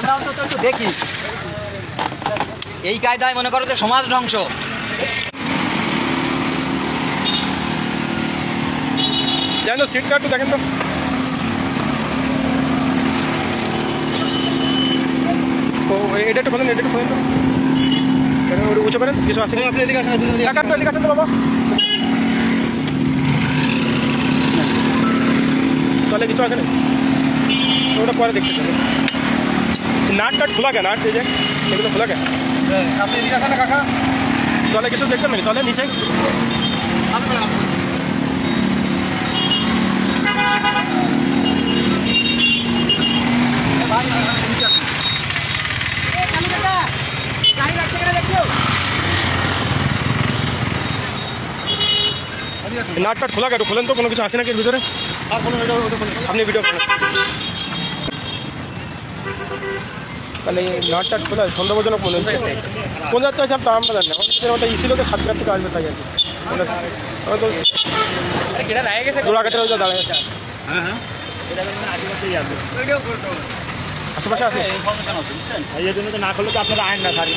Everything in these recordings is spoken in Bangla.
আমরাও তো একটু দেখি। এই কায়দায় মনে করো যে সমাজ ধ্বংস। জানো সিট কার্ড দেখেন তো, এটা একটু খোলেন, এটা একটু খোলেন তো, উঁচু করেন, কিছু আছে আপনি এদিকে আসেন, এদিকে আসেন তো বাবা, তাহলে কিছু আছে না ওটা পরে দেখতে পাবেন। নাট টাট খোলা কেন, নাট এই যে এগুলো খোলা কেন, আপনি এদিকে আসেন না কাকা, তাহলে কিছু দেখতে পাবেন, তাহলে নিচে নাট টাট খোলা কেন, খোলেন তো, কোনো কিছু আছে নাকি এর ভিতরে, আর কোনো আপনি ভিডিও করেন, তাহলে নাট টাট খোলা সন্দেহজনক মনে হচ্ছে। কোন যাত্রা আছে তো আমরা জানি না, ওটা ইসি লোকের 7 থেকে আসবে, তাই আর কি জোড়াঘাটের ওই দাঁড়ায় আছে। হ্যাঁ আশেপাশে আছে, এই জন্য তো না করলে তো আপনারা আইন না স্যার,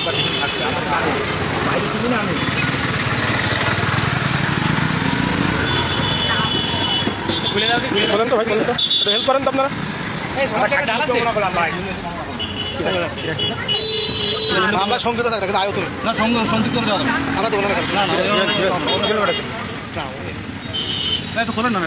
বলেন তো ভাই, বলেন তো, একটু হেল্প করেন তো আপনারা। আমরা সংযুক্ত থাকি না, আয়ত না সংযুক্ত করে দেওয়া আমরা তো একটু খোলেন না।